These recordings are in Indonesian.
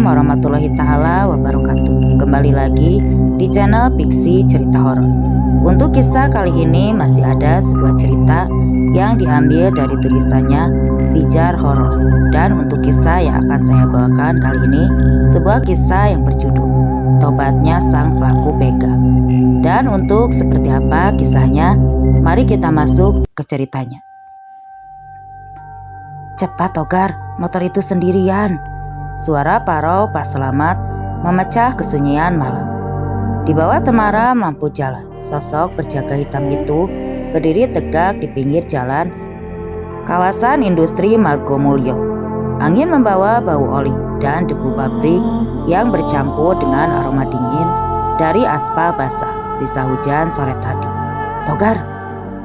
warahmatullahi taala wabarakatuh. Kembali lagi di channel Piksi Cerita Horor. Untuk kisah kali ini masih ada sebuah cerita yang diambil dari tulisannya Pijar Horor. Dan untuk kisah yang akan saya bawakan kali ini sebuah kisah yang berjudul Tobatnya Sang Pelaku Begal. Dan untuk seperti apa kisahnya, mari kita masuk ke ceritanya. Cepat Togar, motor itu sendirian. Suara parau Pak Selamat memecah kesunyian malam. Di bawah temaram lampu jalan, sosok berjaga hitam itu berdiri tegak di pinggir jalan kawasan industri Margomulyo. Angin membawa bau oli dan debu pabrik yang bercampur dengan aroma dingin dari aspal basah sisa hujan sore tadi. Togar,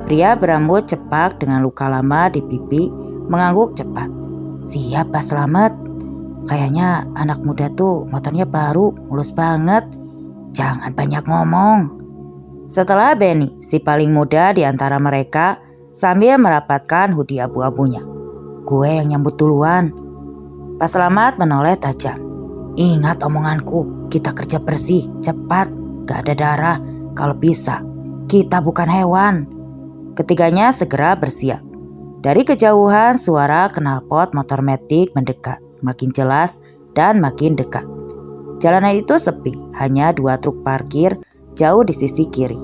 pria berambut cepak dengan luka lama di pipi, mengangguk cepat. Siap Pak Selamat. Kayaknya anak muda tuh motornya baru, mulus banget. Jangan banyak ngomong. Setelah Benny, si paling muda di antara mereka, sambil merapatkan hoodie abu-abunya. Gue yang nyambut duluan. Pak Selamat menoleh tajam. Ingat omonganku, kita kerja bersih, cepat, gak ada darah. Kalau bisa, kita bukan hewan. Ketiganya segera bersiap. Dari kejauhan suara knalpot motor metik mendekat. Makin jelas dan makin dekat. Jalanan itu sepi, hanya 2 truk parkir jauh di sisi kiri.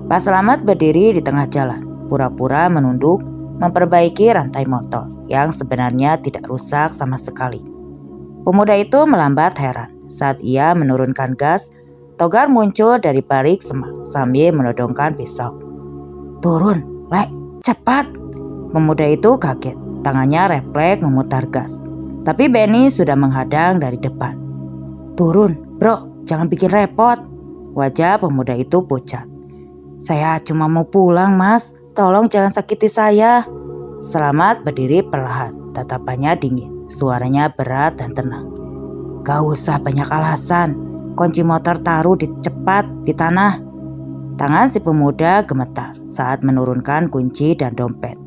Pak Selamat berdiri di tengah jalan, pura-pura menunduk memperbaiki rantai motor yang sebenarnya tidak rusak sama sekali. Pemuda itu melambat heran. Saat ia menurunkan gas, Togar muncul dari balik semak sambil menodongkan pisau. Turun, Lek, cepat. Pemuda itu kaget, tangannya refleks memutar gas. Tapi Benny sudah menghadang dari depan. Turun, bro, jangan bikin repot. Wajah pemuda itu pucat. Saya cuma mau pulang, mas. Tolong jangan sakiti saya. Selamat berdiri perlahan, tatapannya dingin, suaranya berat dan tenang. Gak usah banyak alasan. Kunci motor taruh cepat di tanah. Tangan si pemuda gemetar saat menurunkan kunci dan dompet.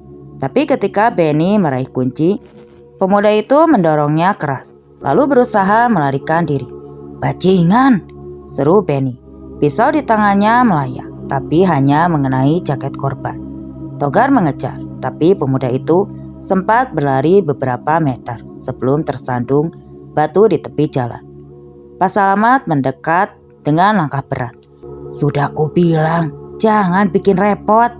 Tapi ketika Benny meraih kunci, pemuda itu mendorongnya keras, lalu berusaha melarikan diri. Bajingan, seru Benny. Pisau di tangannya melayang, tapi hanya mengenai jaket korban. Togar mengejar, tapi pemuda itu sempat berlari beberapa meter sebelum tersandung batu di tepi jalan. Pak Selamat mendekat dengan langkah berat. Sudah kubilang, jangan bikin repot.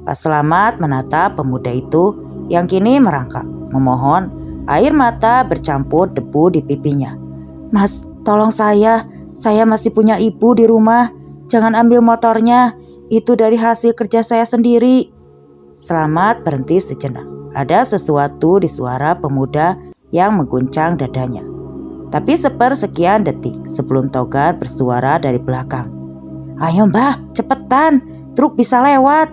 Pak Selamat menatap pemuda itu yang kini merangkak, memohon. Air mata bercampur debu di pipinya. Mas, tolong saya masih punya ibu di rumah. Jangan ambil motornya, itu dari hasil kerja saya sendiri. Selamat berhenti sejenak. Ada sesuatu di suara pemuda yang mengguncang dadanya. Tapi sepersekian detik sebelum Togar bersuara dari belakang. Ayo mbah, cepetan, truk bisa lewat.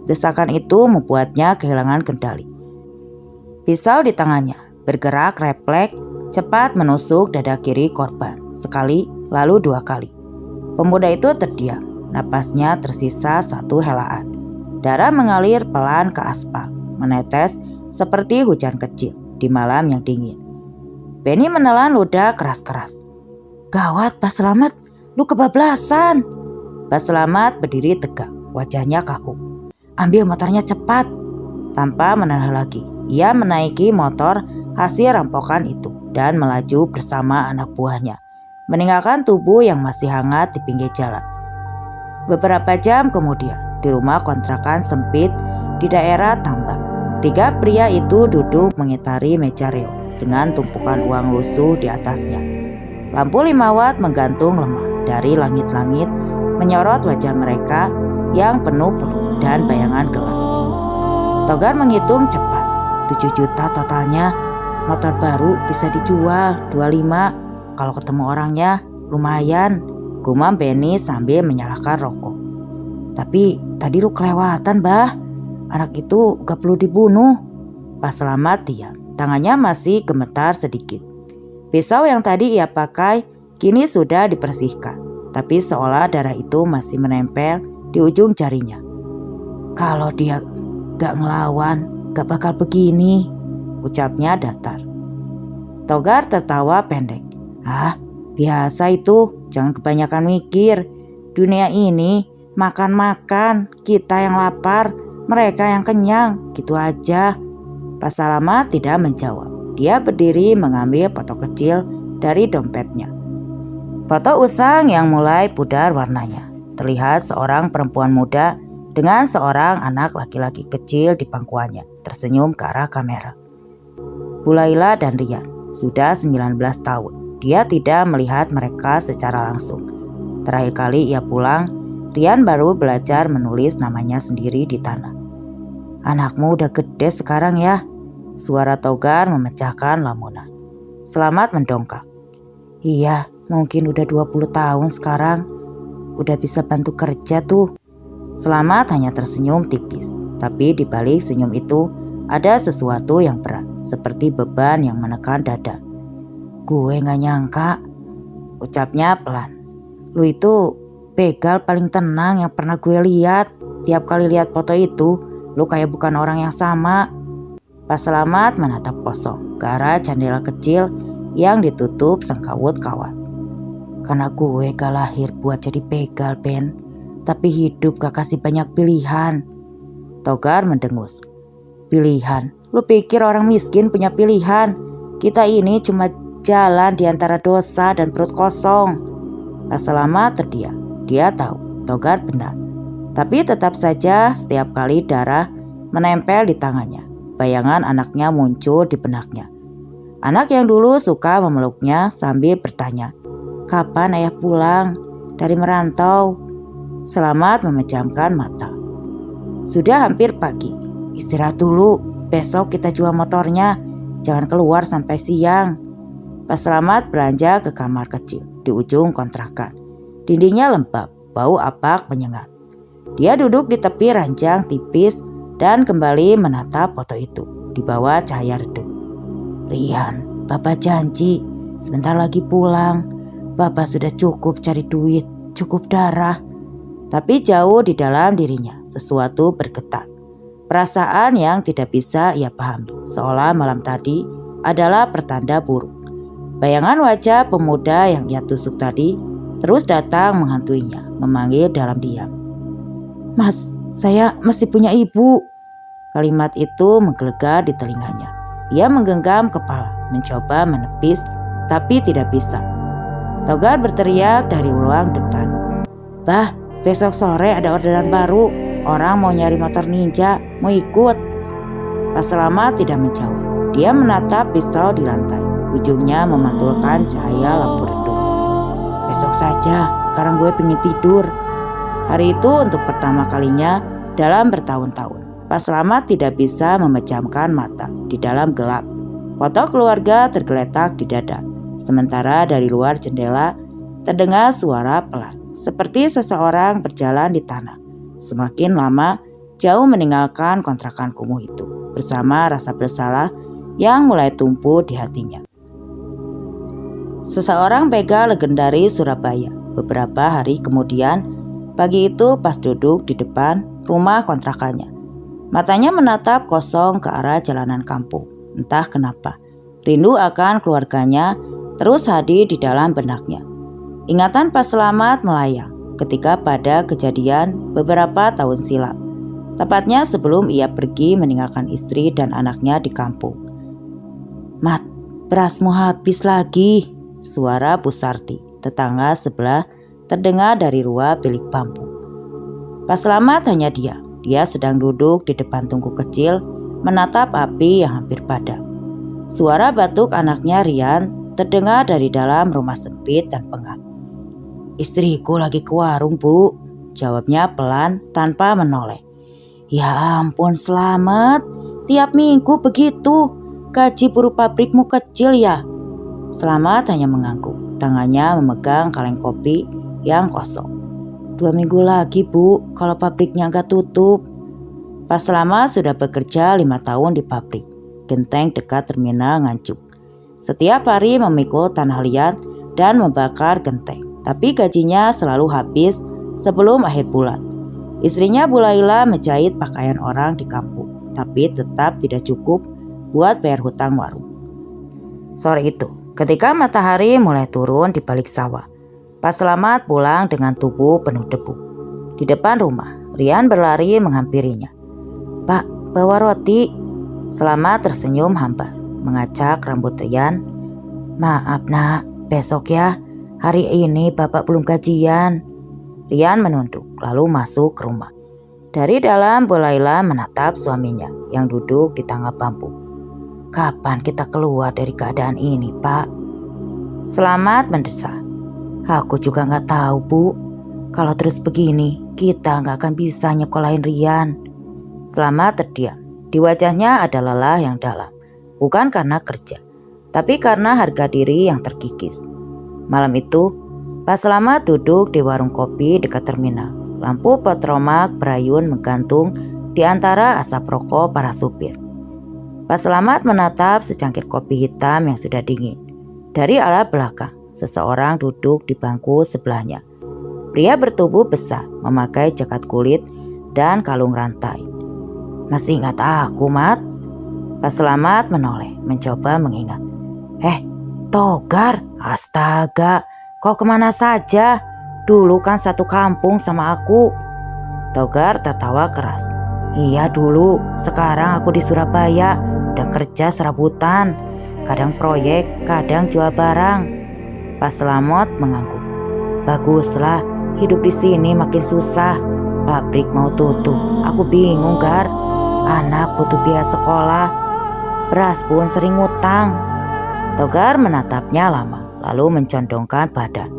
Desakan itu membuatnya kehilangan kendali. Pisau di tangannya bergerak refleks cepat menusuk dada kiri korban. Sekali, lalu 2 kali. Pemuda itu terdiam, napasnya tersisa 1 helaan. Darah mengalir pelan ke aspal, menetes seperti hujan kecil di malam yang dingin. Benny menelan ludah keras-keras. Gawat Pak Selamat, lu kebablasan. Pak Selamat berdiri tegak, wajahnya kaku. Ambil motornya cepat. Tanpa menengadah lagi, ia menaiki motor hasil rampokan itu dan melaju bersama anak buahnya, meninggalkan tubuh yang masih hangat di pinggir jalan. Beberapa jam kemudian, di rumah kontrakan sempit di daerah Tambak, 3 pria itu duduk mengitari meja reo dengan tumpukan uang lusuh di atasnya. Lampu 5 watt menggantung lemah dari langit-langit, menyorot wajah mereka yang penuh peluk dan bayangan gelap. Togar menghitung cepat. 7 juta totalnya. Motor baru bisa dijual 25. Kalau ketemu orangnya lumayan, gumam Benny sambil menyalakan rokok. Tapi tadi lu kelewatan, bah. Anak itu gak perlu dibunuh. Pak Selamat diam. Tangannya masih gemetar sedikit. Pisau yang tadi ia pakai kini sudah dibersihkan, tapi seolah darah itu masih menempel di ujung jarinya. Kalau dia gak ngelawan, gak bakal begini, ucapnya datar. Togar tertawa pendek. Ah, biasa itu, jangan kebanyakan mikir. Dunia ini makan-makan, kita yang lapar, mereka yang kenyang, gitu aja. Pak Salamat tidak menjawab. Dia berdiri mengambil foto kecil dari dompetnya. Foto usang yang mulai pudar warnanya. Terlihat seorang perempuan muda dengan seorang anak laki-laki kecil di pangkuannya, tersenyum ke arah kamera. Bu Laila dan Rian sudah 19 tahun. Dia tidak melihat mereka secara langsung. Terakhir kali ia pulang, Rian baru belajar menulis namanya sendiri di tanah. Anakmu udah gede sekarang ya, suara Togar memecahkan lamunan. Selamat mendongkak. Iya, mungkin udah 20 tahun sekarang. Udah bisa bantu kerja tuh. Selamat hanya tersenyum tipis. Tapi di balik senyum itu ada sesuatu yang berat, seperti beban yang menekan dada. Gue gak nyangka, ucapnya pelan. Lu itu begal paling tenang yang pernah gue lihat. Tiap kali lihat foto itu, lu kayak bukan orang yang sama. Pak Selamat menatap kosong ke arah jendela kecil yang ditutup sengkawut kawat. Karena gue gak lahir buat jadi begal, Ben. Tapi hidup gak kasih banyak pilihan. Togar mendengus. Pilihan? Lu pikir orang miskin punya pilihan? Kita ini cuma jalan di antara dosa dan perut kosong. Pak Selamat terdiam. Dia tahu Togar benar. Tapi tetap saja setiap kali darah menempel di tangannya, bayangan anaknya muncul di benaknya. Anak yang dulu suka memeluknya sambil bertanya, kapan ayah pulang dari merantau? Selamat memejamkan mata. Sudah hampir pagi, istirahat dulu, besok kita jual motornya, jangan keluar sampai siang. Pak Selamat belanja ke kamar kecil di ujung kontrakan. Dindingnya lembab, bau apak menyengat. Dia duduk di tepi ranjang tipis dan kembali menatap foto itu di bawah cahaya redup. Rian, Bapak janji sebentar lagi pulang. Bapak sudah cukup cari duit, cukup darah. Tapi jauh di dalam dirinya sesuatu bergetar. Perasaan yang tidak bisa ia pahami, seolah malam tadi adalah pertanda buruk. Bayangan wajah pemuda yang ia tusuk tadi terus datang menghantuinya, memanggil dalam diam. Mas, saya masih punya ibu. Kalimat itu menggelegar di telinganya. Ia menggenggam kepala, mencoba menepis, tapi tidak bisa. Togar berteriak dari ruang depan. Bah, besok sore ada orderan baru. Orang mau nyari motor ninja, mau ikut. Pak Selamat tidak menjawab. Dia menatap pisau di lantai. Ujungnya memantulkan cahaya lampu redup. Besok saja, sekarang gue pengen tidur. Hari itu untuk pertama kalinya dalam bertahun-tahun, Pak Selamat tidak bisa memejamkan mata di dalam gelap. Foto keluarga tergeletak di dada. Sementara dari luar jendela terdengar suara pelan, seperti seseorang berjalan di tanah. Semakin lama, jauh meninggalkan kontrakan kumuh itu, bersama rasa bersalah yang mulai tumbuh di hatinya. Seseorang begal legendaris Surabaya. Beberapa hari kemudian, pagi itu pas duduk di depan rumah kontrakannya, matanya menatap kosong ke arah jalanan kampung. Entah kenapa, rindu akan keluarganya terus hadir di dalam benaknya. Ingatan Pak Selamat melayang ketika pada kejadian beberapa tahun silam, tepatnya sebelum ia pergi meninggalkan istri dan anaknya di kampung. Mat, berasmu habis lagi, suara Bu Sarti, tetangga sebelah, terdengar dari ruang bilik bambu. Pak Selamat hanya diam. Dia sedang duduk di depan tungku kecil, menatap api yang hampir padam. Suara batuk anaknya Rian terdengar dari dalam rumah sempit dan pengap. Istriku lagi ke warung, Bu, jawabnya pelan tanpa menoleh. Ya ampun Selamat, tiap minggu begitu. Gaji buruh pabrikmu kecil ya? Selamat hanya mengangguk, tangannya memegang kaleng kopi yang kosong. 2 minggu lagi, Bu, kalau pabriknya gak tutup. Pak Selamat sudah bekerja 5 tahun di pabrik, genteng dekat terminal Nganjuk. Setiap hari memikul tanah liat dan membakar genteng, tapi gajinya selalu habis sebelum akhir bulan. Istrinya Bu Laila menjahit pakaian orang di kampung, tapi tetap tidak cukup buat bayar hutang warung. Sore itu, Ketika matahari mulai turun di balik sawah, Pak Selamat pulang dengan tubuh penuh debu. Di depan rumah, Rian berlari menghampirinya. "Pak, bawa roti." Selamat tersenyum hambar, mengacak rambut Rian. "Maaf nak, besok ya. Hari ini bapak belum gajian." Rian menunduk lalu masuk ke rumah. Dari dalam, Bu Laila menatap suaminya yang duduk di tangga bambu. "Kapan kita keluar dari keadaan ini, Pak?" Selamat mendesah. "Aku juga gak tahu, Bu. Kalau terus begini, kita gak akan bisa nyekolahin Rian." Selamat terdiam. Di wajahnya ada lelah yang dalam. Bukan karena kerja, tapi karena harga diri yang terkikis. Malam itu, Pak Selamat duduk di warung kopi dekat terminal. Lampu petromak berayun menggantung di antara asap rokok para supir. Pak Selamat menatap secangkir kopi hitam yang sudah dingin. Dari arah belakang, seseorang duduk di bangku sebelahnya. Pria bertubuh besar, memakai jaket kulit dan kalung rantai. "Masih ingat aku, Mat?" Pak Selamat menoleh, mencoba mengingat. Togar, astaga, kau kemana saja? Dulu kan satu kampung sama aku." Togar tertawa keras. "Iya dulu, sekarang aku di Surabaya, udah kerja serabutan. Kadang proyek, kadang jual barang." Pak Selamat mengangguk. "Baguslah, hidup di sini makin susah. Pabrik mau tutup, aku bingung Gar. Anak butuh biaya sekolah, beras pun sering ngutang." Togar menatapnya lama, lalu mencondongkan badan.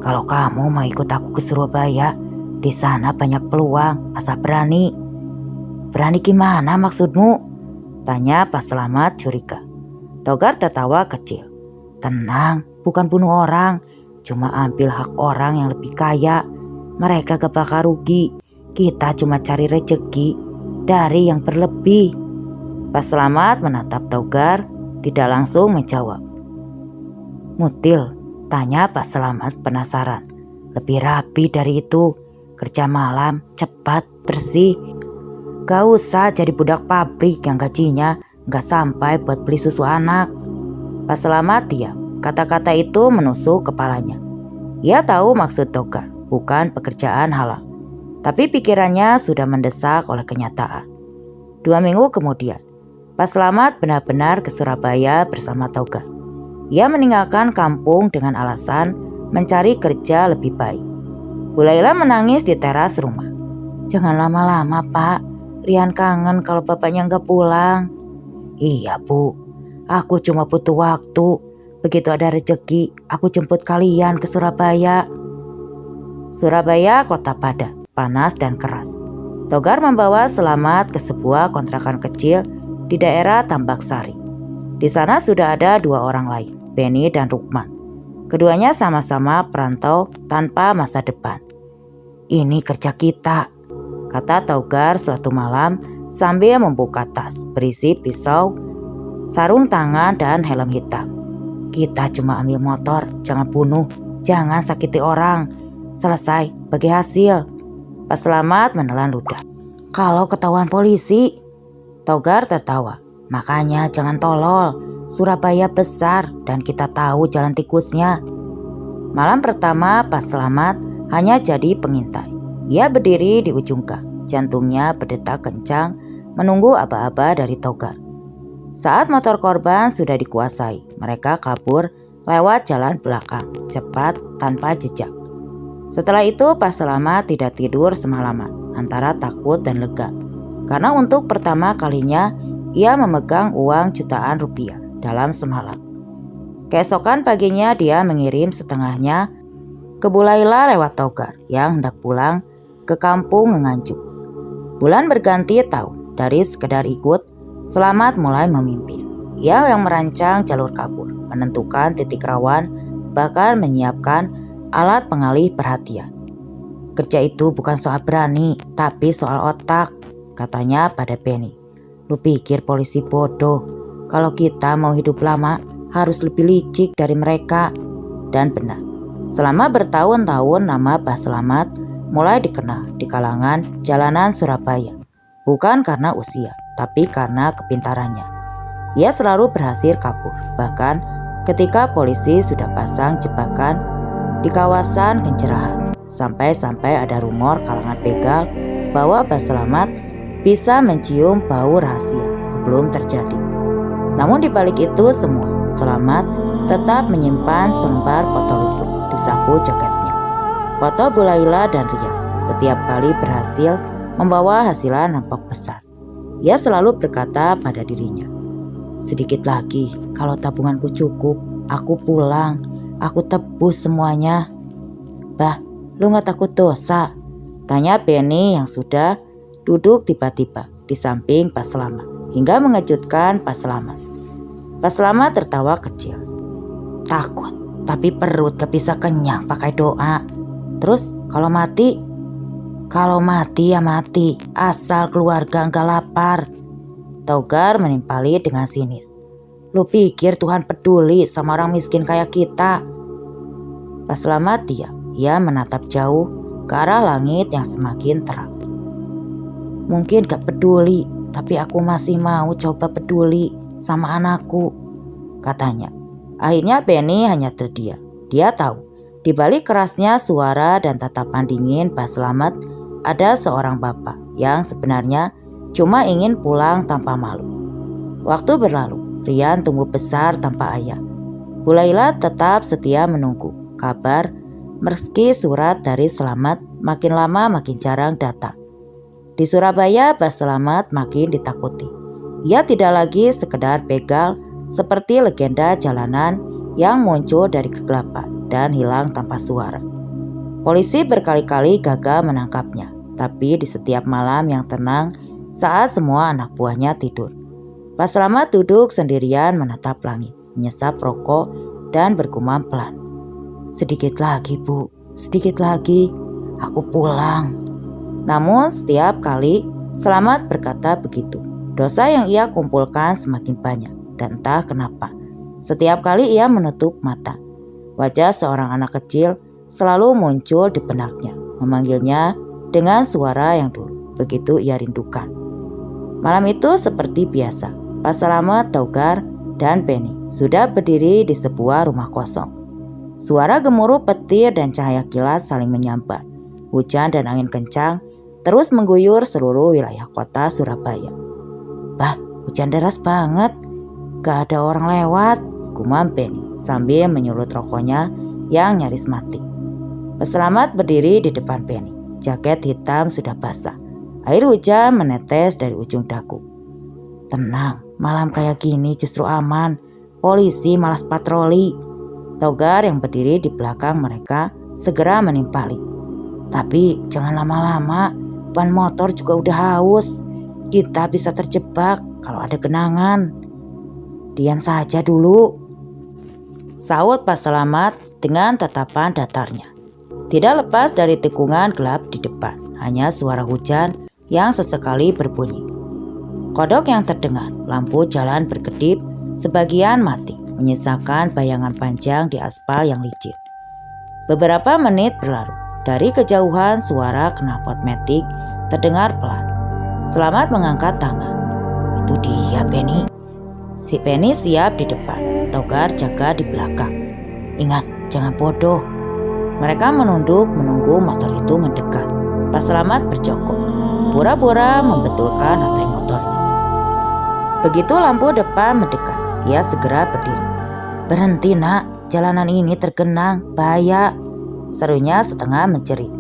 "Kalau kamu mau ikut aku ke Surabaya, di sana banyak peluang, asal berani." "Berani gimana maksudmu?" tanya Pak Selamat curiga. Togar tertawa kecil. "Tenang, bukan bunuh orang, cuma ambil hak orang yang lebih kaya. Mereka gak bakal rugi, kita cuma cari rezeki dari yang berlebih." Pak Selamat menatap Togar, tidak langsung menjawab. "Mutil?" tanya Pak Selamat penasaran. "Lebih rapi dari itu, kerja malam, cepat, bersih. Gak usah jadi budak pabrik yang gajinya gak sampai buat beli susu anak." Pak Selamat diam. Kata-kata itu menusuk kepalanya. Ia tahu maksud Togar, bukan pekerjaan halal. Tapi pikirannya sudah mendesak oleh kenyataan. 2 minggu kemudian, Pak Selamat benar-benar ke Surabaya bersama Togar. Ia meninggalkan kampung dengan alasan mencari kerja lebih baik. Bu Laila menangis di teras rumah. "Jangan lama-lama, Pak. Rian kangen kalau bapaknya nggak pulang." "Iya, Bu. Aku cuma butuh waktu. Begitu ada rezeki, aku jemput kalian ke Surabaya." Surabaya kota padat, panas dan keras. Togar membawa Selamat ke sebuah kontrakan kecil di daerah Tambak Sari. Di sana sudah ada 2 orang lain, Benny dan Rukman. Keduanya sama-sama perantau tanpa masa depan. "Ini kerja kita," kata Togar suatu malam sambil membuka tas berisi pisau, sarung tangan dan helm hitam. "Kita cuma ambil motor, jangan bunuh, jangan sakiti orang. Selesai, bagi hasil." Pak Selamat menelan ludah. "Kalau ketahuan polisi?" Togar tertawa. "Makanya jangan tolol. Surabaya besar dan kita tahu jalan tikusnya." Malam pertama Pak Selamat hanya jadi pengintai. Ia berdiri di ujung gang, jantungnya berdetak kencang menunggu aba-aba dari Togar. Saat motor korban sudah dikuasai, mereka kabur lewat jalan belakang, cepat tanpa jejak. Setelah itu Pak Selamat tidak tidur semalaman antara takut dan lega. Karena untuk pertama kalinya ia memegang uang jutaan rupiah dalam semalam. Keesokan paginya dia mengirim setengahnya ke Bu Laila lewat Togar yang hendak pulang ke kampung Nganjuk. Bulan berganti tahun, dari sekedar ikut, Selamat mulai memimpin. Ia yang merancang jalur kabur, menentukan titik rawan, bahkan menyiapkan alat pengalih perhatian. "Kerja itu bukan soal berani, tapi soal otak," katanya pada Benny. "Lu pikir polisi bodoh? Kalau kita mau hidup lama, harus lebih licik dari mereka." Dan benar, selama bertahun-tahun nama Pak Selamat mulai dikenal di kalangan jalanan Surabaya. Bukan karena usia, tapi karena kepintarannya. Ia selalu berhasil kabur, bahkan ketika polisi sudah pasang jebakan di kawasan Kencerahan. Sampai-sampai ada rumor kalangan begal bahwa Pak Slamet bisa mencium bau rahasia sebelum terjadi. Namun di balik itu semua, Slamet tetap menyimpan selembar foto lusuh di saku jaketnya. Foto Bu Laila dan Ria setiap kali berhasil membawa hasilan nampok besar. Ia selalu berkata pada dirinya, sedikit lagi kalau tabunganku cukup, aku pulang, aku tebus semuanya. Bah, lu gak takut dosa? Tanya Penny yang sudah duduk tiba-tiba di samping Pak Slamet hingga mengejutkan Pak Slamet. Pak Slamet tertawa kecil. Takut, tapi perut gak bisa kenyang pakai doa. Terus kalau mati? Kalau mati ya mati, asal keluarga enggak lapar. Togar menimpali dengan sinis. Lu pikir Tuhan peduli sama orang miskin kayak kita? Pak Slamet diam. Ia menatap jauh ke arah langit yang semakin terang. Mungkin gak peduli, tapi aku masih mau coba peduli sama anakku, katanya. Akhirnya Penny hanya terdiam. Dia tahu, di balik kerasnya suara dan tatapan dingin Pak Slamet ada seorang bapak yang sebenarnya cuma ingin pulang tanpa malu. Waktu berlalu, Rian tumbuh besar tanpa ayah. Bu Laila tetap setia menunggu kabar meski surat dari Slamet makin lama makin jarang datang. Di Surabaya, Pak Slamet makin ditakuti. Ia tidak lagi sekedar begal seperti legenda jalanan yang muncul dari kegelapan dan hilang tanpa suara. Polisi berkali-kali gagal menangkapnya, tapi di setiap malam yang tenang saat semua anak buahnya tidur, Pak Slamet duduk sendirian menatap langit, menyesap rokok dan bergumam pelan. Sedikit lagi Bu, sedikit lagi, aku pulang. Namun setiap kali Slamet berkata begitu, dosa yang ia kumpulkan semakin banyak dan entah kenapa. Setiap kali ia menutup mata, wajah seorang anak kecil selalu muncul di benaknya, memanggilnya dengan suara yang dulu begitu ia rindukan. Malam itu seperti biasa, Pak Slamet, Togar, dan Penny sudah berdiri di sebuah rumah kosong. Suara gemuruh petir dan cahaya kilat saling menyambar. Hujan dan angin kencang terus mengguyur seluruh wilayah kota Surabaya. Bah, hujan deras banget. Gak ada orang lewat, gumam Penny sambil menyulut rokoknya yang nyaris mati. Pak Slamet berdiri di depan Penny. Jaket hitam sudah basah. Air hujan menetes dari ujung dagu. Tenang, malam kayak gini justru aman. Polisi malas patroli. Togar yang berdiri di belakang mereka segera menimpali. Tapi jangan lama-lama, ban motor juga udah haus. Kita bisa terjebak kalau ada genangan. Diam saja dulu, sahut Pak Slamet dengan tatapan datarnya. Tidak lepas dari tikungan gelap di depan, hanya suara hujan yang sesekali berbunyi. Kodok yang terdengar, lampu jalan berkedip, sebagian mati, menyisakan bayangan panjang di aspal yang licin. Beberapa menit berlalu, dari kejauhan suara knalpot matic terdengar pelan. Slamet mengangkat tangan. Itu dia Penny. Si Penny siap di depan, Togar jaga di belakang. Ingat, jangan bodoh. Mereka menunduk menunggu motor itu mendekat. Pak Slamet berjongkok, pura-pura membetulkan rantai motornya. Begitu lampu depan mendekat, ia segera berdiri. Berhenti nak, jalanan ini tergenang, bahaya, serunya setengah menjerit.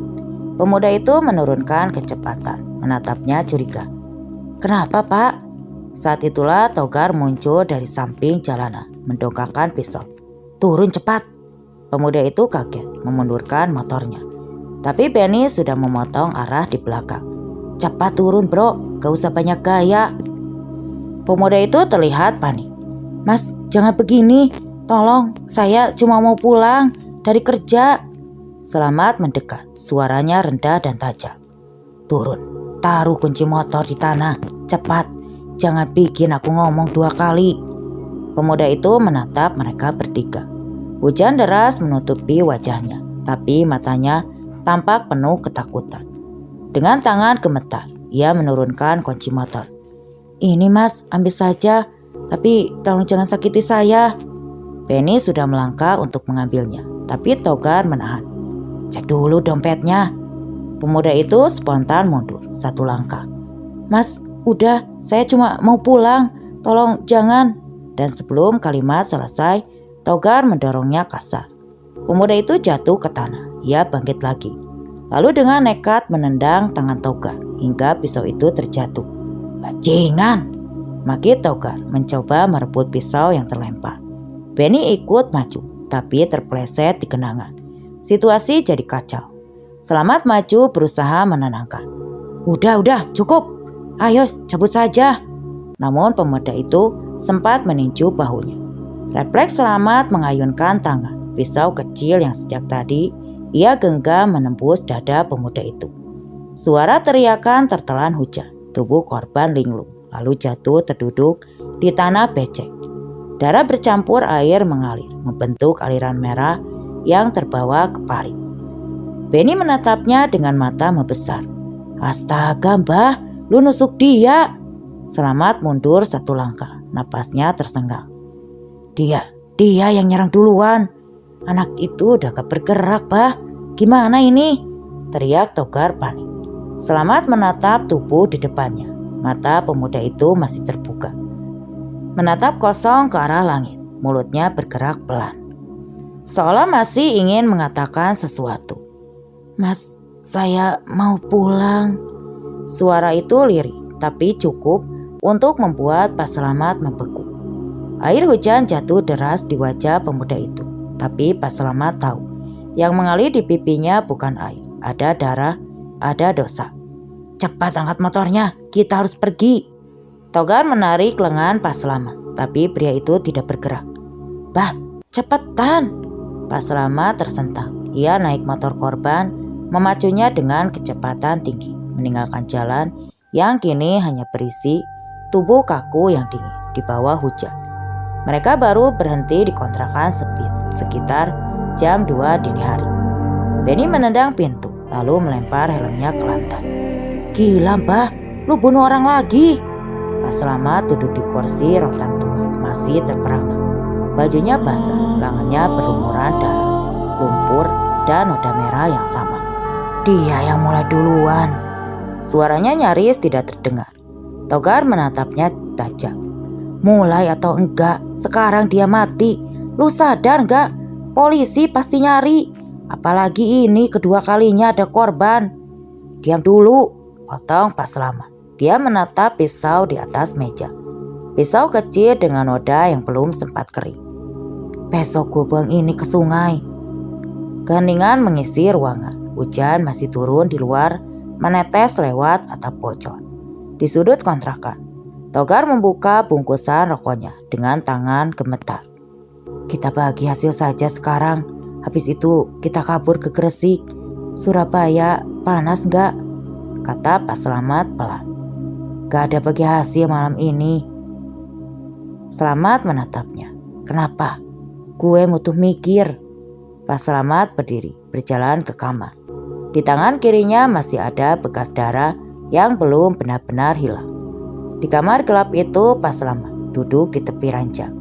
Pemuda itu menurunkan kecepatan, menatapnya curiga. Kenapa Pak? Saat itulah Togar muncul dari samping jalanan, mendongakkan pisau. Turun cepat. Pemuda itu kaget, memundurkan motornya. Tapi Penny sudah memotong arah di belakang. Cepat turun bro, gak usah banyak gaya. Pemuda itu terlihat panik. Mas, jangan begini. Tolong, saya cuma mau pulang dari kerja. Slamet mendekat, suaranya rendah dan tajam. Turun, taruh kunci motor di tanah, cepat. Jangan bikin aku ngomong 2 kali. Pemuda itu menatap mereka bertiga. Hujan deras menutupi wajahnya, tapi matanya tampak penuh ketakutan. Dengan tangan gemetar, ia menurunkan kunci motor. Ini mas, ambil saja, tapi tolong jangan sakiti saya. Benny sudah melangkah untuk mengambilnya, tapi Togar menahan. Cek dulu dompetnya. Pemuda itu spontan mundur 1 langkah. Mas, udah, saya cuma mau pulang. Tolong jangan. Dan sebelum kalimat selesai, Togar mendorongnya kasar. Pemuda itu jatuh ke tanah. Ia bangkit lagi. Lalu dengan nekat menendang tangan Togar hingga pisau itu terjatuh. Bajingan! Maki Togar mencoba merebut pisau yang terlempar. Benny ikut maju, tapi terpleset di genangan. Situasi jadi kacau. Selamat maju berusaha menenangkan. Udah, cukup. Ayo, cabut saja. Namun pemuda itu sempat meninju bahunya. Refleks Selamat mengayunkan tangan. Pisau kecil yang sejak tadi ia genggam menembus dada pemuda itu. Suara teriakan tertelan hujan. Tubuh korban linglung, lalu jatuh terduduk di tanah becek. Darah bercampur air mengalir, membentuk aliran merah yang terbawa ke parit. Benny menatapnya dengan mata membesar. Astaga mbah, lu nusuk dia. Selamat mundur 1 langkah, napasnya tersengal. Dia yang nyerang duluan. Anak itu udah gak bergerak bah. Gimana ini? Teriak Togar panik. Selamat menatap tubuh di depannya. Mata pemuda itu masih terbuka. Menatap kosong ke arah langit. Mulutnya bergerak pelan. Seolah masih ingin mengatakan sesuatu. Mas, saya mau pulang. Suara itu lirih, tapi cukup untuk membuat Pak Selamat membeku. Air hujan jatuh deras di wajah pemuda itu. Tapi Pak Selamat tahu, yang mengalir di pipinya bukan air. Ada darah, ada dosa. Cepat angkat motornya, kita harus pergi. Togar menarik lengan Pak Selamat, tapi pria itu tidak bergerak. Bah, cepetan. Pak Selamat tersentak. Ia naik motor korban, memacunya dengan kecepatan tinggi, meninggalkan jalan yang kini hanya berisi tubuh kaku yang dingin di bawah hujan. Mereka baru berhenti di kontrakan sekitar jam 2 dini hari. Benny menendang pintu, lalu melempar helmnya ke lantai. Gila mbah, lu bunuh orang lagi. Pak Selamat duduk di kursi rotan tua, masih terperangah. Bajunya basah, lengannya berlumuran darah, lumpur, dan noda merah yang sama. Dia yang mulai duluan. Suaranya nyaris tidak terdengar. Togar menatapnya tajam. Mulai atau enggak, sekarang dia mati. Lu sadar enggak? Polisi pasti nyari. Apalagi ini kedua kalinya ada korban. Diam dulu, potong Pak Selamat. Dia menatap pisau di atas meja. Pisau kecil dengan noda yang belum sempat kering. Besok gue buang ini ke sungai. Keheningan mengisi ruangan. Hujan masih turun di luar, menetes lewat atap bocor. Di sudut kontrakan, Togar membuka bungkusan rokoknya dengan tangan gemetar. Kita bagi hasil saja sekarang. Habis itu kita kabur ke Gresik. Surabaya panas gak? Kata Pak Selamat pelan. Gak ada bagi hasil malam ini. Selamat menatapnya. Kenapa? Gue butuh mikir. Pak Selamat berdiri, berjalan ke kamar. Di tangan kirinya masih ada bekas darah yang belum benar-benar hilang. Di kamar gelap itu Pak Selamat duduk di tepi ranjang.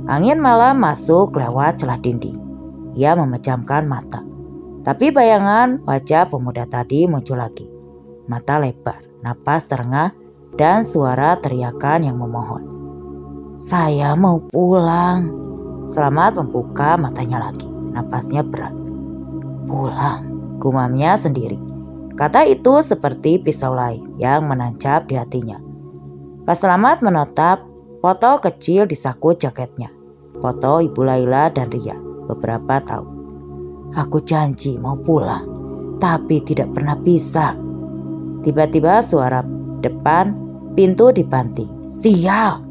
Angin malam masuk lewat celah dinding. Ia memejamkan mata. Tapi bayangan wajah pemuda tadi muncul lagi. Mata lebar, napas terengah, dan suara teriakan yang memohon. Saya mau pulang. Selamat membuka matanya lagi. Napasnya berat. Pulang, gumamnya sendiri. Kata itu seperti pisau lain yang menancap di hatinya. Pak Selamat menatap foto kecil di saku jaketnya. Foto Ibu Laila dan Ria beberapa tahun. Aku janji mau pulang, tapi tidak pernah bisa. Tiba-tiba suara depan pintu dibanting. Sial!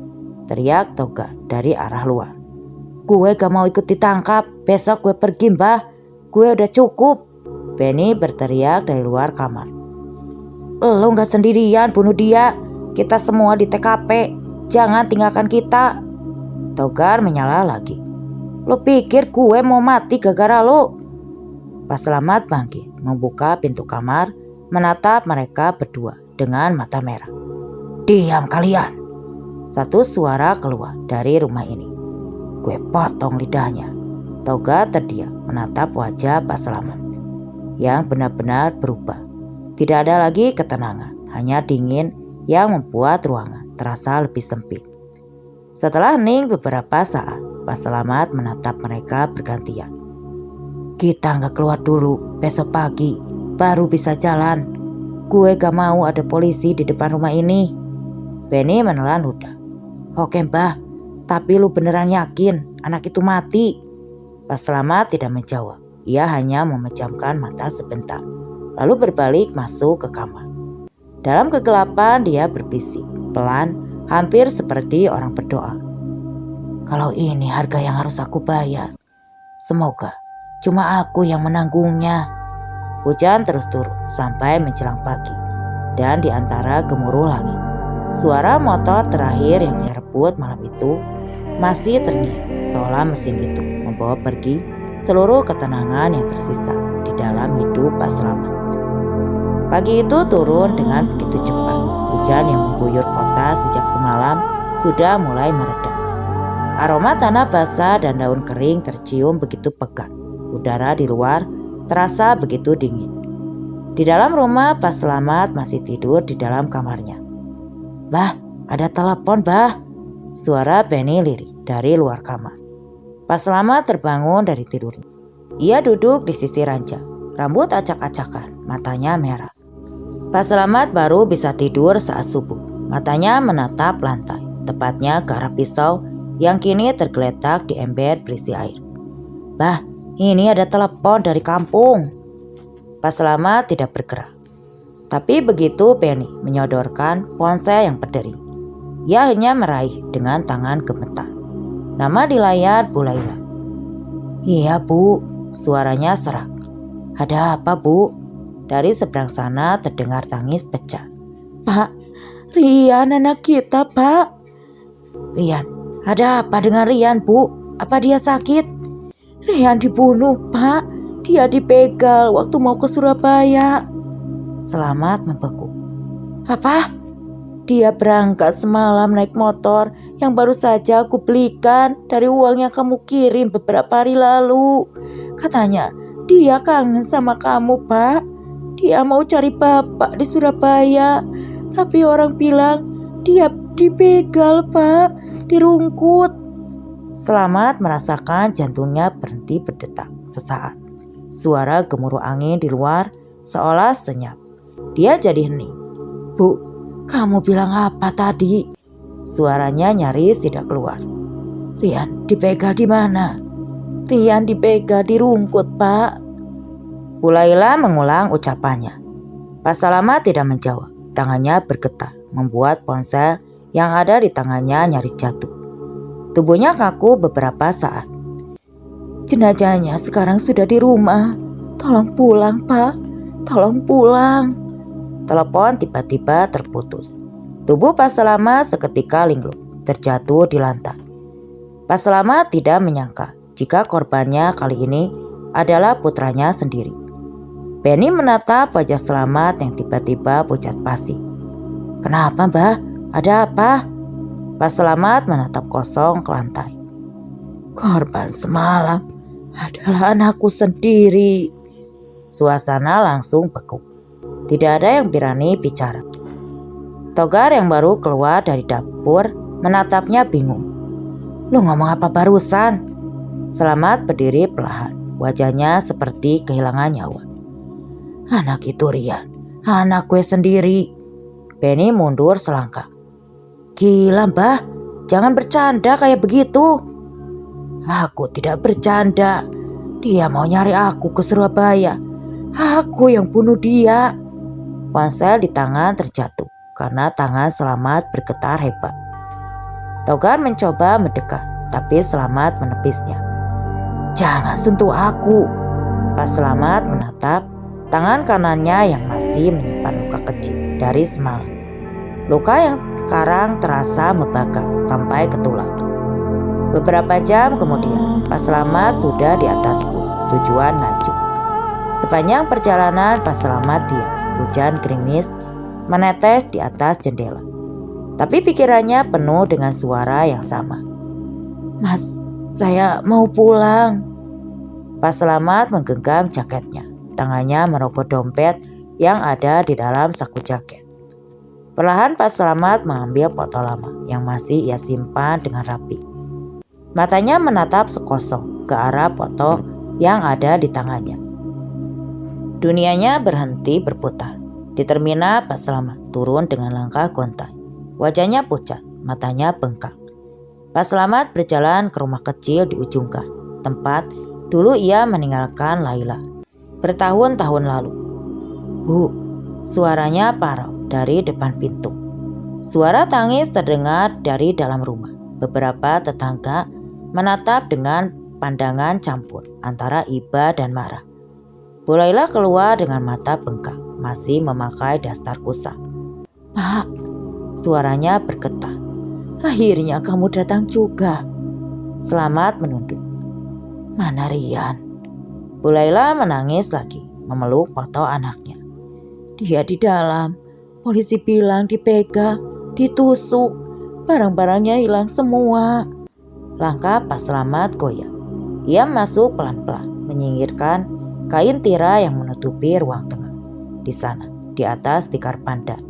Teriak Togar dari arah luar. Gue gak mau ikut ditangkap. Besok gue pergi mbah. Gue udah cukup. Benny berteriak dari luar kamar. Lo gak sendirian bunuh dia. Kita semua di TKP. Jangan tinggalkan kita. Togar menyala lagi. Lo pikir gue mau mati gara-gara lo? Pak Selamat bangkit, membuka pintu kamar, menatap mereka berdua dengan mata merah. Diam kalian. Satu suara keluar dari rumah ini. gue potong lidahnya. Toga terdiam menatap wajah Pak Selamat yang benar-benar berubah. Tidak ada lagi ketenangan, hanya dingin yang membuat ruangan terasa lebih sempit. Setelah hening beberapa saat, Pak Selamat menatap mereka bergantian. Kita nggak keluar dulu, besok pagi baru bisa jalan. Gue gak mau ada polisi di depan rumah ini. Benny menelan ludah. Oke mbah, tapi lu beneran yakin anak itu mati? Pak Selamat tidak menjawab. Ia hanya memejamkan mata sebentar, lalu berbalik masuk ke kamar. Dalam kegelapan dia berbisik, pelan, hampir seperti orang berdoa. Kalau ini harga yang harus aku bayar, semoga cuma aku yang menanggungnya. Hujan terus turun sampai menjelang pagi, dan di antara gemuruh langit, suara motor terakhir yang ia rebut malam itu masih terngiang, seolah mesin itu membawa pergi seluruh ketenangan yang tersisa di dalam hidup Pak Selamat. Pagi itu turun dengan begitu cepat. Hujan yang mengguyur kota sejak semalam sudah mulai mereda. Aroma tanah basah dan daun kering tercium begitu pekat. Udara di luar terasa begitu dingin. Di dalam rumah Pak Selamat masih tidur di dalam kamarnya. Bah, ada telepon bah. Suara Benny lirih dari luar kamar. Pak Selamat terbangun dari tidurnya. Ia duduk di sisi ranjang, rambut acak-acakan, matanya merah. Pak Selamat baru bisa tidur saat subuh. Matanya menatap lantai, tepatnya ke arah pisau yang kini tergeletak di ember berisi air. Bah, ini ada telepon dari kampung. Pak Selamat tidak bergerak. Tapi begitu Benny menyodorkan ponsel yang berdering, ia hanya meraih dengan tangan gemetar. Nama di layar Bu Laila. Iya Bu, suaranya serak. Ada apa Bu? Dari seberang sana terdengar tangis pecah. Pak, Rian anak kita Pak. Rian, ada apa dengan Rian Bu? Apa dia sakit? Rian dibunuh Pak. Dia dibegal waktu mau ke Surabaya. Selamat membeku. Apa? Dia berangkat semalam naik motor yang baru saja aku belikan dari uang yang kamu kirim beberapa hari lalu. Katanya dia kangen sama kamu Pak. Dia mau cari bapak di Surabaya. Tapi orang bilang dia dibegal Pak, dirungkut. Selamat merasakan jantungnya berhenti berdetak sesaat. Suara gemuruh angin di luar seolah senyap. Dia jadi hening. Bu, kamu bilang apa tadi? Suaranya nyaris tidak keluar. Rian dibegal di mana? Rian dibegal di Rungkut, Pak. Bu Laila mengulang ucapannya. Pak Selamat tidak menjawab. Tangannya bergetar, membuat ponsel yang ada di tangannya nyaris jatuh. Tubuhnya kaku beberapa saat. Jenazahnya sekarang sudah di rumah. Tolong pulang, Pak. Tolong pulang. Telepon tiba-tiba terputus. Tubuh Pak Selamat seketika linglung, terjatuh di lantai. Pak Selamat tidak menyangka jika korbannya kali ini adalah putranya sendiri. Benny menatap wajah Selamat yang tiba-tiba pucat pasi. Kenapa Mbah? Ada apa? Pak Selamat menatap kosong ke lantai. Korban semalam adalah anakku sendiri. Suasana langsung beku. Tidak ada yang berani bicara. Togar yang baru keluar dari dapur menatapnya bingung. Lu ngomong apa barusan? Selamat berdiri perlahan. Wajahnya seperti kehilangan nyawa. Anak itu Rian, anak gue sendiri. Benny mundur selangkah. Gila Mbah, jangan bercanda kayak begitu. Aku tidak bercanda. Dia mau nyari aku ke Surabaya. Aku yang bunuh dia. Ponsel di tangan terjatuh karena tangan Selamat bergetar hebat. Togar mencoba mendekat, tapi Selamat menepisnya. Jangan sentuh aku. Pak Selamat menatap tangan kanannya yang masih menyimpan luka kecil dari semalam. Luka yang sekarang terasa membakar sampai ke tulang. Beberapa jam kemudian, Pak Selamat sudah di atas bus tujuan Nganjuk. Sepanjang perjalanan Pak Selamat diam. Hujan gerimis menetes di atas jendela. Tapi pikirannya penuh dengan suara yang sama. Mas, Saya mau pulang. Pak Selamat menggenggam jaketnya. Tangannya merogoh dompet yang ada di dalam saku jaket. Perlahan Pak Selamat mengambil foto lama yang masih ia simpan dengan rapi. Matanya menatap sekosong ke arah foto yang ada di tangannya. Dunianya berhenti berputar. Di terminal Pak Selamat turun dengan langkah gontai. Wajahnya pucat, matanya bengkak. Pak Selamat berjalan ke rumah kecil di ujung gang, tempat dulu ia meninggalkan Laila bertahun-tahun lalu. Bu, suaranya parau dari depan pintu. Suara tangis terdengar dari dalam rumah. Beberapa tetangga menatap dengan pandangan campur antara iba dan marah. Bu Laila keluar dengan mata bengkak, masih memakai daster kusam. Pak, suaranya bergetar. Akhirnya kamu datang juga. Selamat menunduk. Mana Rian? Bu Laila menangis lagi, memeluk foto anaknya. Dia di dalam. Polisi bilang dipegal, ditusuk, barang-barangnya hilang semua. Langkah Pak Selamat goyah. Ia masuk pelan-pelan, menyingkirkan kain tirai yang menutupi ruang tengah. Di sana, di atas tikar pandan,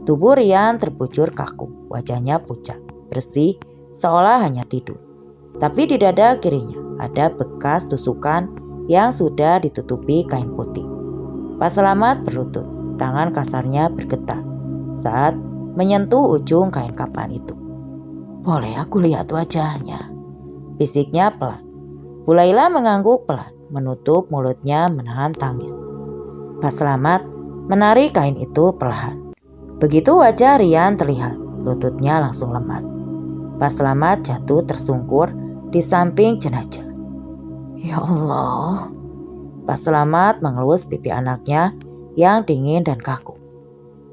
tubuh Rian terbujur kaku, wajahnya pucat, bersih, seolah hanya tidur. Tapi di dada kirinya ada bekas tusukan yang sudah ditutupi kain putih. Pak Selamat berlutut, tangan kasarnya bergetar saat menyentuh ujung kain kapan itu. Boleh aku lihat wajahnya? Bisiknya pelan. Bu Laila mengangguk pelan, menutup mulutnya menahan tangis. Pak Selamat menarik kain itu perlahan. Begitu wajah Rian terlihat, lututnya langsung lemas. Pak Selamat jatuh tersungkur di samping jenazah. Ya Allah. Pak Selamat mengelus pipi anaknya yang dingin dan kaku.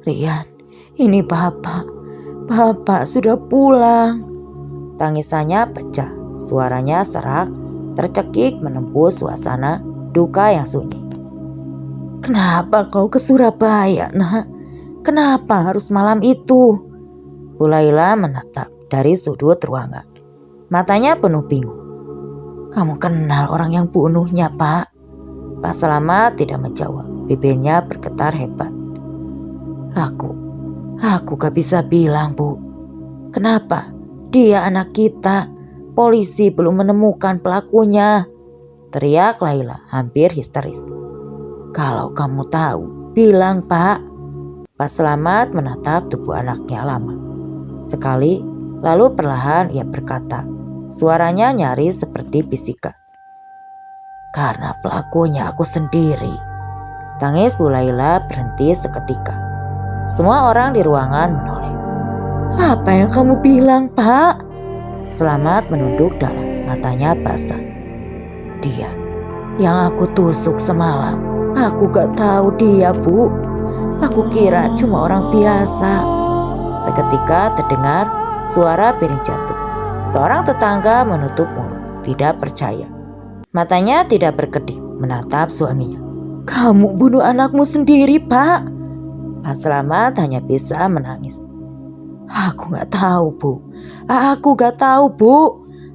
Rian, ini Bapak. Bapak sudah pulang. Tangisannya pecah, suaranya serak, tercekik menembus suasana duka yang sunyi. Kenapa kau ke Surabaya, Nak? Kenapa harus malam itu? Bu Laila menatap dari sudut ruangan. Matanya penuh bingung. Kamu kenal orang yang bunuhnya, Pak? Pak Selamat tidak menjawab. Bibirnya bergetar hebat. Aku gak bisa bilang, Bu. Kenapa? Dia anak kita. Polisi belum menemukan pelakunya. Teriak Laila hampir histeris. Kalau kamu tahu, bilang, Pak. Pak Selamat menatap tubuh anaknya lama. Sekali, lalu perlahan ia berkata. Suaranya nyaris seperti bisikan. Karena pelakunya aku sendiri. Tangis Bu Laila berhenti seketika. Semua orang di ruangan menoleh. Apa yang kamu bilang, Pak? Selamat menunduk dalam, matanya basah. Dia yang aku tusuk semalam. Aku gak tahu dia, Bu. Aku kira cuma orang biasa. Seketika terdengar suara piring jatuh. Seorang tetangga menutup mulut, tidak percaya. Matanya tidak berkedip menatap suaminya. Kamu bunuh anakmu sendiri, Pak. Pak Selamat hanya bisa menangis. Aku gak tahu, Bu. Aku gak tahu, Bu.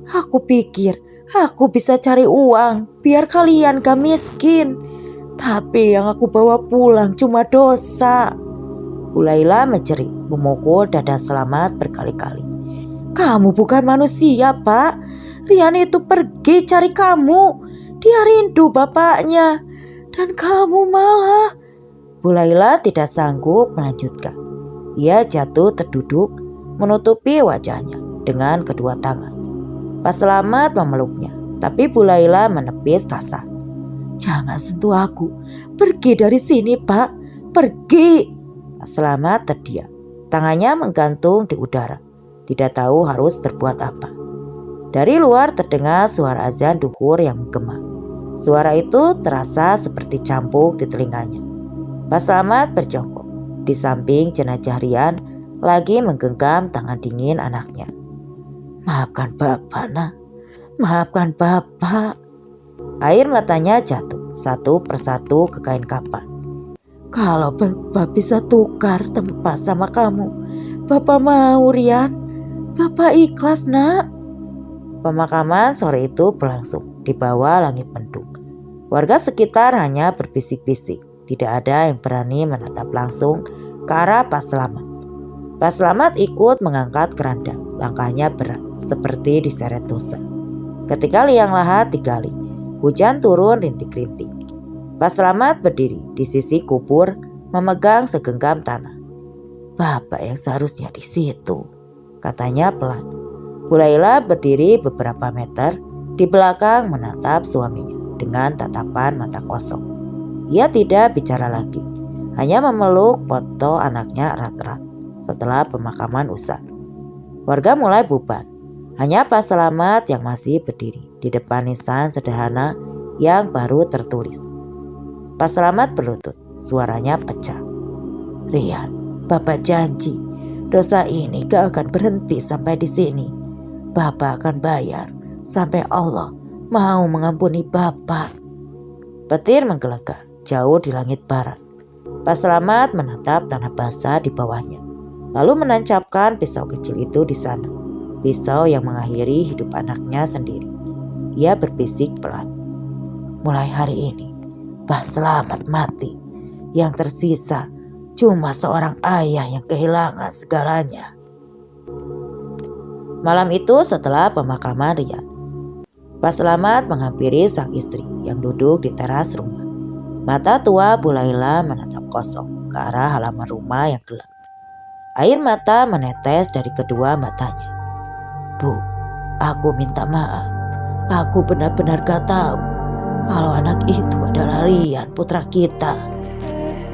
Aku pikir aku bisa cari uang biar kalian gak miskin. Tapi yang aku bawa pulang cuma dosa. Bu Laila menjerit, memukul dada Selamat berkali-kali. Kamu bukan manusia, Pak. Rian itu pergi cari kamu. Dia rindu bapaknya. Dan kamu malah. Bu Laila tidak sanggup melanjutkan. Ia jatuh terduduk, menutupi wajahnya dengan kedua tangan. Pak Selamat memeluknya, tapi Bu Laila menepis kasar. Jangan sentuh aku. Pergi dari sini, Pak. Pergi. Pak Selamat terdiam. Tangannya menggantung di udara. Tidak tahu harus berbuat apa. Dari luar terdengar suara azan duhur yang menggema. Suara itu terasa seperti cambuk di telinganya. Pak Selamat berjongkok di samping jenazah Rian, lagi menggenggam tangan dingin anaknya. Maafkan Bapak, Nak. Maafkan Bapak. Air matanya jatuh satu persatu ke kain kapan. Kalau Bapak bisa tukar tempat sama kamu, Bapak mau, Rian. Bapak ikhlas, Nak. Pemakaman sore itu berlangsung di bawah langit mendung. Warga sekitar hanya berbisik-bisik. Tidak ada yang berani menatap langsung ke arah Pak Slamet. Pak Slamet ikut mengangkat keranda. Langkahnya berat, seperti diseret dosa. Ketika liang lahat digali, hujan turun rintik-rintik. Pak Slamet berdiri di sisi kubur, memegang segenggam tanah. "Bapak yang seharusnya di situ," katanya pelan. Bu Laila berdiri beberapa meter di belakang menatap suaminya dengan tatapan mata kosong. Ia tidak bicara lagi, hanya memeluk foto anaknya erat-erat. Setelah pemakaman usai, warga mulai bubar. Hanya Pak Slamet yang masih berdiri di depan nisan sederhana yang baru tertulis. Pak Slamet berlutut, suaranya pecah. "Rian, Bapak janji dosa ini gak akan berhenti sampai di sini. Bapak akan bayar sampai Allah mau mengampuni Bapak." Petir menggelegar jauh di langit barat. Pak Slamet menatap tanah basah di bawahnya, lalu menancapkan pisau kecil itu di sana. Pisau yang mengakhiri hidup anaknya sendiri. Ia berbisik pelan, "Mulai hari ini Pak Slamet mati. Yang tersisa cuma seorang ayah yang kehilangan segalanya." Malam itu setelah pemakaman Rian, Pak Slamet menghampiri sang istri yang duduk di teras rumah. Mata tua Bu Laila menatap kosong ke arah halaman rumah yang gelap. Air mata menetes dari kedua matanya. "Bu, aku minta maaf. Aku benar-benar gak tahu kalau anak itu adalah Rian, putra kita."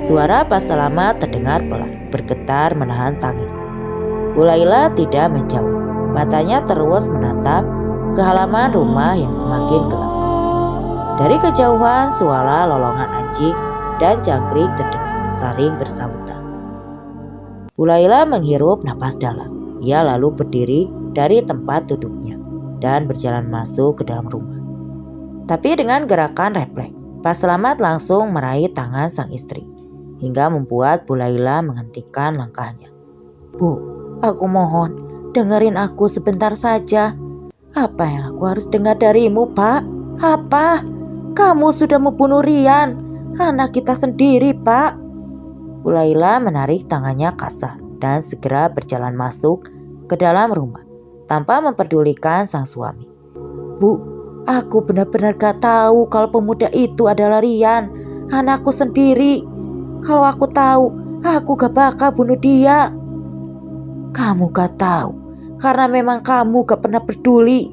Suara Pak Slamet terdengar pelan, bergetar menahan tangis. Bu Laila tidak menjawab. Matanya terus menatap ke halaman rumah yang semakin gelap. Dari kejauhan suara lolongan anjing dan jangkrik terdengar saling bersahutan. Bu Laila menghirup napas dalam. Ia lalu berdiri dari tempat duduknya dan berjalan masuk ke dalam rumah. Tapi dengan gerakan refleks, Pak Slamet langsung meraih tangan sang istri hingga membuat Bu Laila menghentikan langkahnya. "Bu, aku mohon, dengerin aku sebentar saja." "Apa yang aku harus dengar darimu, Pak? Apa? Kamu sudah membunuh Rian, anak kita sendiri, Pak." Bu Laila menarik tangannya kasar dan segera berjalan masuk ke dalam rumah tanpa memperdulikan sang suami. "Bu, aku benar-benar gak tahu kalau pemuda itu adalah Rian, anakku sendiri. Kalau aku tahu, aku gak bakal bunuh dia." "Kamu gak tahu karena memang kamu gak pernah peduli.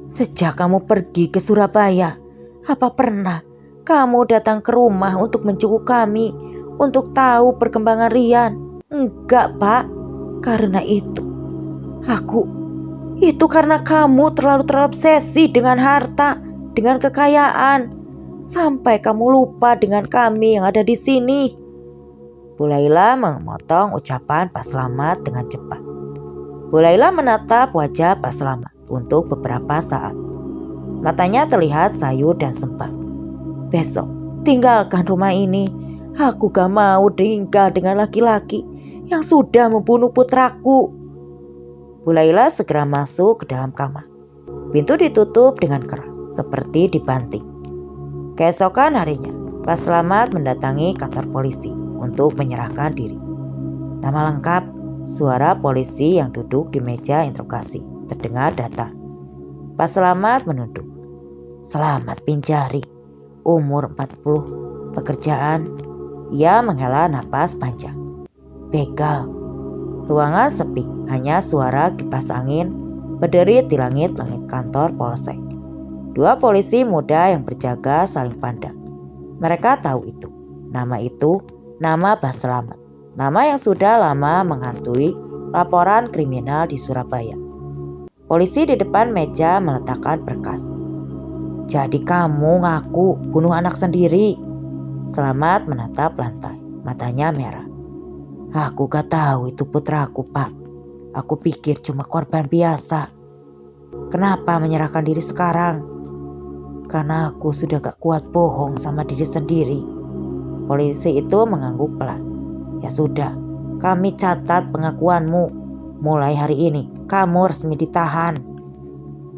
Sejak kamu pergi ke Surabaya, apa pernah kamu datang ke rumah untuk menjenguk kami, untuk tahu perkembangan Rian? Enggak, Pak. Karena itu karena kamu terlalu terobsesi dengan harta, dengan kekayaan, sampai kamu lupa dengan kami yang ada di sini." Bu Laila memotong ucapan Pak Slamet dengan cepat. Bu Laila menatap wajah Pak Slamet untuk beberapa saat. Matanya terlihat sayu dan sempat. "Besok tinggalkan rumah ini. Aku gak mau tinggal dengan laki-laki yang sudah membunuh putraku." Bu Laila segera masuk ke dalam kamar. Pintu ditutup dengan keras, seperti dibanting. Keesokan harinya, Pak Slamet mendatangi kantor polisi untuk menyerahkan diri. Nama lengkap, suara polisi yang duduk di meja interogasi terdengar datar. Pak Slamet menunduk. "Slamet Pinjari, umur 40, pekerjaan." Ia menghela napas panjang. "Begal." Ruangan sepi, hanya suara kipas angin berderit di langit-langit kantor polsek. Dua polisi muda yang berjaga saling pandang. Mereka tahu itu nama Pak Slamet, nama yang sudah lama menghantui laporan kriminal di Surabaya. Polisi di depan meja meletakkan berkas. "Jadi kamu ngaku bunuh anak sendiri?" Slamet menatap lantai, matanya merah. "Aku gak tahu itu putraku, Pak. Aku pikir cuma korban biasa. Kenapa menyerahkan diri sekarang?" "Karena aku sudah gak kuat bohong sama diri sendiri." Polisi itu mengangguk pelan. "Ya sudah, kami catat pengakuanmu. Mulai hari ini kamu resmi ditahan."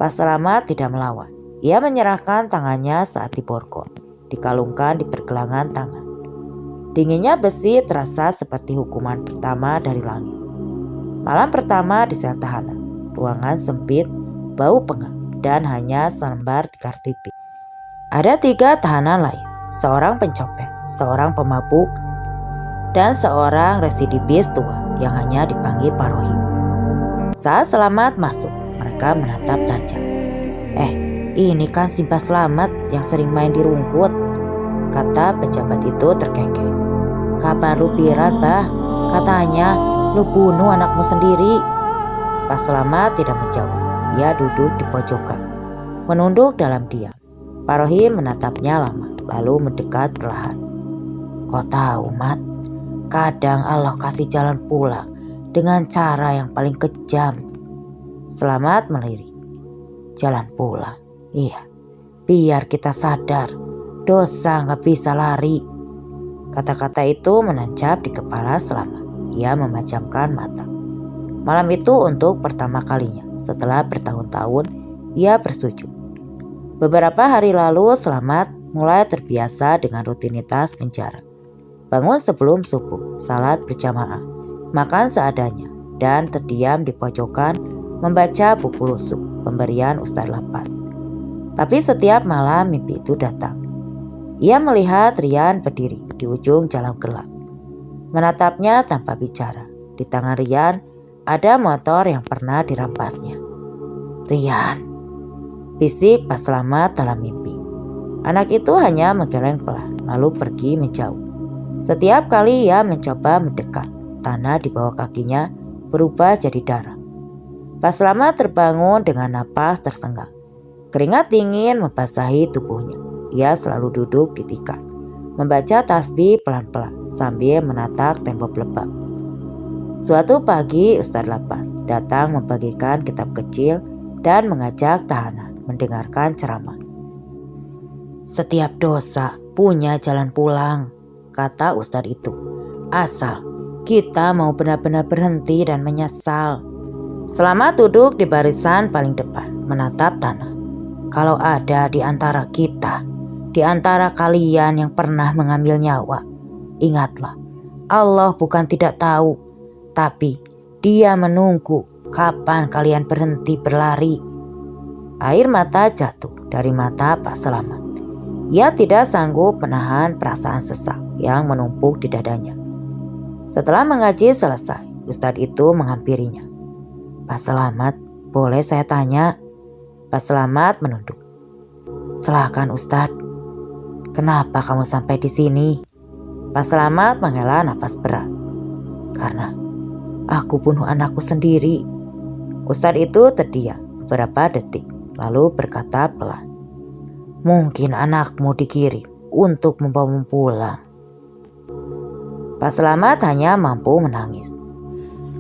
Pak Selamat tidak melawan. Ia menyerahkan tangannya saat diborgol, dikalungkan di pergelangan tangan. Dinginnya besi terasa seperti hukuman pertama dari langit. Malam pertama di sel tahanan, ruangan sempit, bau pengap, dan hanya selembar tikar tipis. Ada 3 tahanan lain, seorang pencopet, seorang pemabuk, dan seorang residibis tua yang hanya dipanggil Pak Rohim. Saat Selamat masuk, mereka menatap tajam. Ini kan si Pak Selamat yang sering main di rungkut, kata pejabat itu terkekeh. Kabar lu piran, Bah? Katanya lu bunuh anakmu sendiri. Pak Selamat tidak menjawab. Ia duduk di pojokan, menunduk dalam diam. Pak Rohim menatapnya lama, lalu mendekat perlahan. Kau tahu, Mat, kadang Allah kasih jalan pulang dengan cara yang paling kejam. Selamat melirik. Jalan pulang, iya, biar kita sadar dosa gak bisa lari. Kata-kata itu menancap di kepala Selamat. Ia memejamkan mata. Malam itu untuk pertama kalinya setelah bertahun-tahun ia bersujud. Beberapa hari lalu Selamat mulai terbiasa dengan rutinitas penjara. Bangun sebelum subuh, salat berjamaah, makan seadanya, dan terdiam di pojokan membaca buku lusuk pemberian Ustadz Lapas. Tapi setiap malam mimpi itu datang. Ia melihat Rian berdiri di ujung jalan gelap, menatapnya tanpa bicara. Di tangan Rian ada motor yang pernah dirampasnya. Rian, bisik Pak Selamat dalam mimpi. Anak itu hanya menggeleng pelan, lalu pergi menjauh. Setiap kali ia mencoba mendekat, tanah di bawah kakinya berubah jadi darah. Pak Selamat terbangun dengan napas tersengal. Keringat dingin membasahi tubuhnya. Ia selalu duduk di tikar, membaca tasbih pelan-pelan sambil menatap tembok lebam. Suatu pagi Ustadz Lapas datang membagikan kitab kecil dan mengajak tahanan mendengarkan ceramah. Setiap dosa punya jalan pulang, kata Ustadz itu. Asal kita mau benar-benar berhenti dan menyesal. Selamat duduk di barisan paling depan, menatap tanah. Kalau ada di antara kita, di antara kalian yang pernah mengambil nyawa, ingatlah, Allah bukan tidak tahu, tapi Dia menunggu kapan kalian berhenti berlari. Air mata jatuh dari mata Pak Selamat. Ia tidak sanggup menahan perasaan sesak yang menumpuk di dadanya. Setelah mengaji selesai, Ustadz itu menghampirinya. Pak Selamat, boleh saya tanya? Pak Selamat menunduk. Silakan Ustadz. Kenapa kamu sampai di sini? Pak Selamat menghela napas berat. Karena aku bunuh anakku sendiri. Ustadz itu terdiam beberapa detik, lalu berkata pelan. Mungkin anakmu dikirim untuk membawamu pulang. Pak Selamat hanya mampu menangis.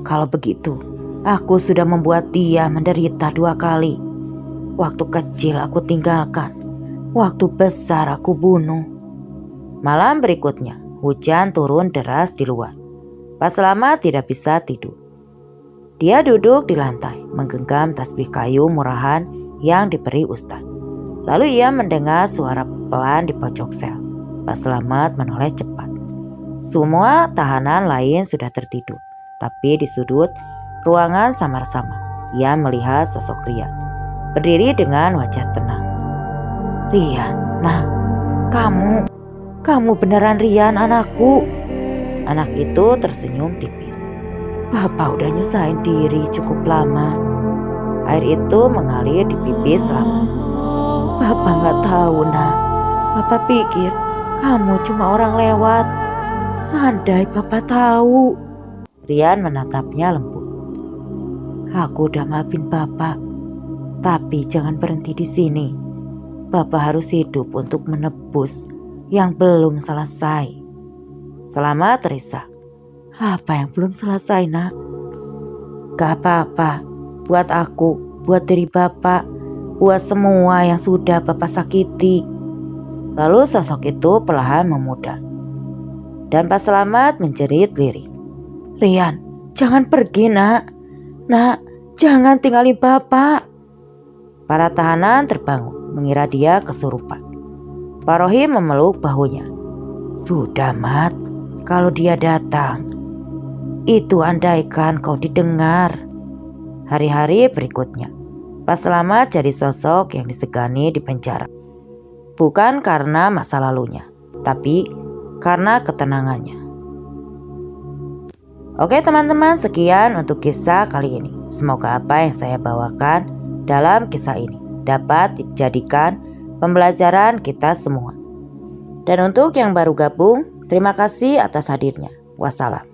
Kalau begitu, aku sudah membuat dia menderita 2 kali. Waktu kecil aku tinggalkan, waktu besar aku bunuh. Malam berikutnya, hujan turun deras di luar. Pak Selamat tidak bisa tidur. Dia duduk di lantai, menggenggam tasbih kayu murahan yang diberi Ustadz. Lalu ia mendengar suara pelan di pojok sel. Pak Selamat menoleh cepat. Semua tahanan lain sudah tertidur, tapi di sudut ruangan samar-samar ia melihat sosok Rian, berdiri dengan wajah tenang. Rian, nah, kamu beneran Rian anakku. Anak itu tersenyum tipis. Bapak udah nyusahin diri cukup lama. Air itu mengalir di pipi Selamat. Bapak gak tahu, nak. Bapak pikir kamu cuma orang lewat. Andai Bapak tahu. Rian menatapnya lembut. Aku udah maafin Bapak, tapi jangan berhenti di sini. Bapak harus hidup untuk menebus yang belum selesai. Selamat terisak. Apa yang belum selesai, nak? Gak apa-apa. Buat aku, buat diri Bapak, buat semua yang sudah Bapak sakiti. Lalu sosok itu perlahan memudar. Dan Pak Selamat menjerit lirih. Rian, jangan pergi, nak. Nak, jangan tinggalin Bapak. Para tahanan terbangun mengira dia kesurupan. Pak Rohim memeluk bahunya. Sudah Mat, kalau dia datang, itu andaikan kau didengar. Hari-hari berikutnya, Pak Selamat jadi sosok yang disegani di penjara. Bukan karena masa lalunya, tapi karena ketenangannya. Oke teman-teman, sekian untuk kisah kali ini. Semoga apa yang saya bawakan dalam kisah ini dapat dijadikan pembelajaran kita semua. Dan untuk yang baru gabung, terima kasih atas hadirnya. Wassalam.